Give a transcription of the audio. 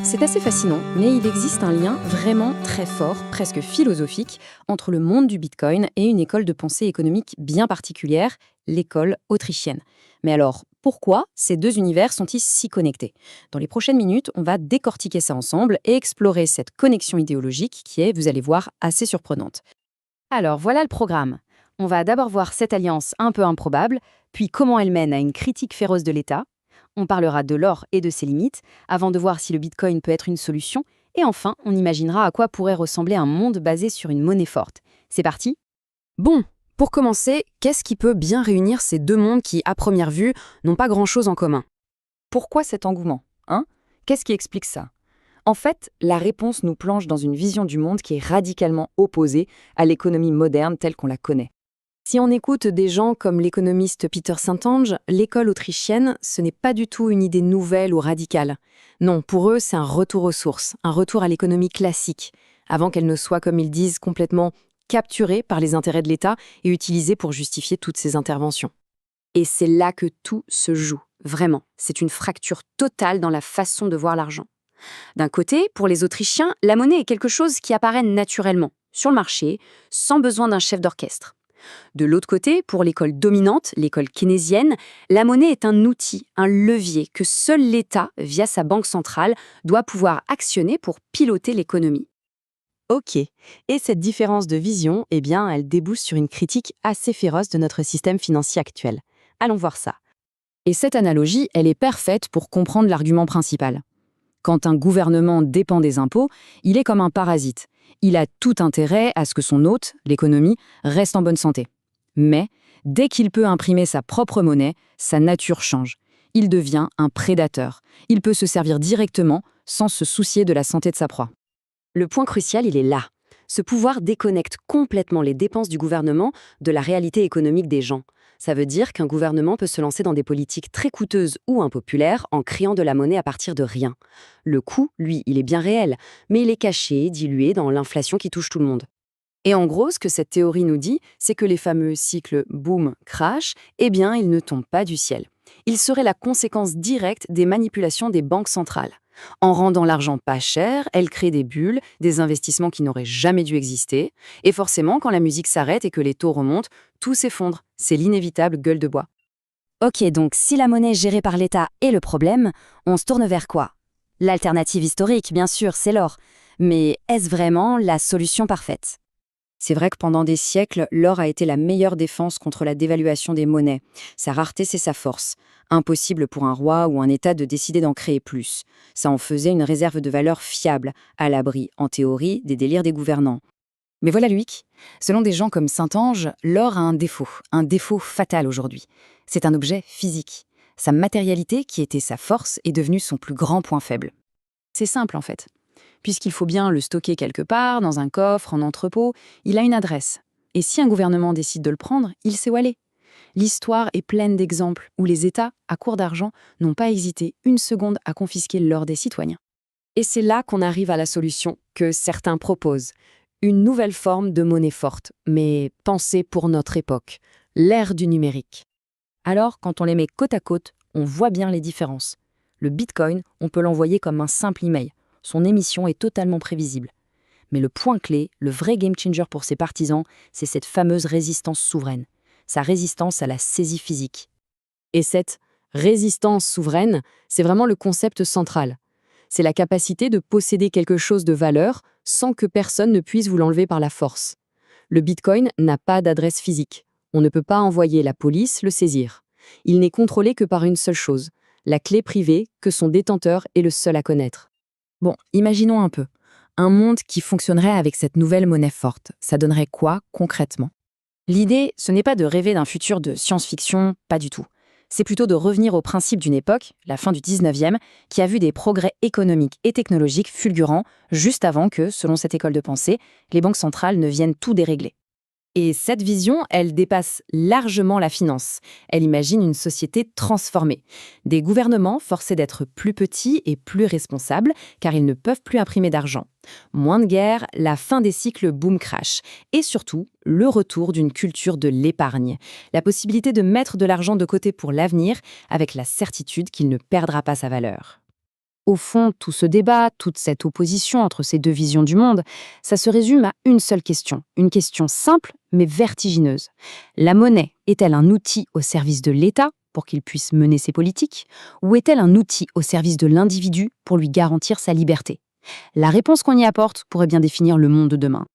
C'est assez fascinant, mais il existe un lien vraiment très fort, presque philosophique, entre le monde du Bitcoin et une école de pensée économique bien particulière, l'école autrichienne. Mais alors, pourquoi ces deux univers sont-ils si connectés? Dans les prochaines minutes, on va décortiquer ça ensemble et explorer cette connexion idéologique qui est, vous allez voir, assez surprenante. Alors, voilà le programme. On va d'abord voir cette alliance un peu improbable, puis comment elle mène à une critique féroce de l'État. On parlera de l'or et de ses limites, avant de voir si le Bitcoin peut être une solution. Et enfin, on imaginera à quoi pourrait ressembler un monde basé sur une monnaie forte. C'est parti? Bon, pour commencer, qu'est-ce qui peut bien réunir ces deux mondes qui, à première vue, n'ont pas grand-chose en commun? Pourquoi cet engouement, hein? Qu'est-ce qui explique ça? En fait, la réponse nous plonge dans une vision du monde qui est radicalement opposée à l'économie moderne telle qu'on la connaît. Si on écoute des gens comme l'économiste Peter Sintang, l'école autrichienne, ce n'est pas du tout une idée nouvelle ou radicale. Non, pour eux, c'est un retour aux sources, un retour à l'économie classique, avant qu'elle ne soit, comme ils disent, complètement capturée par les intérêts de l'État et utilisée pour justifier toutes ces interventions. Et c'est là que tout se joue, vraiment. C'est une fracture totale dans la façon de voir l'argent. D'un côté, pour les Autrichiens, la monnaie est quelque chose qui apparaît naturellement, sur le marché, sans besoin d'un chef d'orchestre. De l'autre côté, pour l'école dominante, l'école keynésienne, la monnaie est un outil, un levier que seul l'État, via sa banque centrale, doit pouvoir actionner pour piloter l'économie. Ok, et cette différence de vision, eh bien, elle débouche sur une critique assez féroce de notre système financier actuel. Allons voir ça. Et cette analogie, elle est parfaite pour comprendre l'argument principal. Quand un gouvernement dépend des impôts, il est comme un parasite. Il a tout intérêt à ce que son hôte, l'économie, reste en bonne santé. Mais, dès qu'il peut imprimer sa propre monnaie, sa nature change. Il devient un prédateur. Il peut se servir directement sans se soucier de la santé de sa proie. Le point crucial, il est là. Ce pouvoir déconnecte complètement les dépenses du gouvernement de la réalité économique des gens. Ça veut dire qu'un gouvernement peut se lancer dans des politiques très coûteuses ou impopulaires en créant de la monnaie à partir de rien. Le coût, lui, il est bien réel, mais il est caché, dilué dans l'inflation qui touche tout le monde. Et en gros, ce que cette théorie nous dit, c'est que les fameux cycles boom-crash, eh bien, ils ne tombent pas du ciel. Ils seraient la conséquence directe des manipulations des banques centrales. En rendant l'argent pas cher, elles créent des bulles, des investissements qui n'auraient jamais dû exister. Et forcément, quand la musique s'arrête et que les taux remontent, tout s'effondre. C'est l'inévitable gueule de bois. Ok, donc si la monnaie gérée par l'État est le problème, on se tourne vers quoi? L'alternative historique, bien sûr, c'est l'or. Mais est-ce vraiment la solution parfaite? C'est vrai que pendant des siècles, l'or a été la meilleure défense contre la dévaluation des monnaies. Sa rareté, c'est sa force. Impossible pour un roi ou un État de décider d'en créer plus. Ça en faisait une réserve de valeur fiable, à l'abri, en théorie, des délires des gouvernants. Mais voilà Luc, selon des gens comme Saint-Ange, l'or a un défaut fatal aujourd'hui. C'est un objet physique. Sa matérialité, qui était sa force, est devenue son plus grand point faible. C'est simple en fait. Puisqu'il faut bien le stocker quelque part, dans un coffre, en entrepôt, il a une adresse. Et si un gouvernement décide de le prendre, il sait où aller. L'histoire est pleine d'exemples où les États, à court d'argent, n'ont pas hésité une seconde à confisquer l'or des citoyens. Et c'est là qu'on arrive à la solution que certains proposent. Une nouvelle forme de monnaie forte, mais pensée pour notre époque, l'ère du numérique. Alors, quand on les met côte à côte, on voit bien les différences. Le Bitcoin, on peut l'envoyer comme un simple email. Son émission est totalement prévisible. Mais le point clé, le vrai game changer pour ses partisans, c'est cette fameuse résistance souveraine. Sa résistance à la saisie physique. Et cette résistance souveraine, c'est vraiment le concept central. C'est la capacité de posséder quelque chose de valeur sans que personne ne puisse vous l'enlever par la force. Le Bitcoin n'a pas d'adresse physique. On ne peut pas envoyer la police le saisir. Il n'est contrôlé que par une seule chose, la clé privée que son détenteur est le seul à connaître. Bon, imaginons un peu. Un monde qui fonctionnerait avec cette nouvelle monnaie forte, ça donnerait quoi concrètement? L'idée, ce n'est pas de rêver d'un futur de science-fiction, pas du tout. C'est plutôt de revenir au principe d'une époque, la fin du 19e, qui a vu des progrès économiques et technologiques fulgurants juste avant que, selon cette école de pensée, les banques centrales ne viennent tout dérégler. Et cette vision, elle dépasse largement la finance. Elle imagine une société transformée. Des gouvernements forcés d'être plus petits et plus responsables, car ils ne peuvent plus imprimer d'argent. Moins de guerre, la fin des cycles boom-crash. Et surtout, le retour d'une culture de l'épargne. La possibilité de mettre de l'argent de côté pour l'avenir, avec la certitude qu'il ne perdra pas sa valeur. Au fond, tout ce débat, toute cette opposition entre ces deux visions du monde, ça se résume à une seule question. Une question simple, mais vertigineuse. La monnaie est-elle un outil au service de l'État pour qu'il puisse mener ses politiques, ou est-elle un outil au service de l'individu pour lui garantir sa liberté? La réponse qu'on y apporte pourrait bien définir le monde de demain.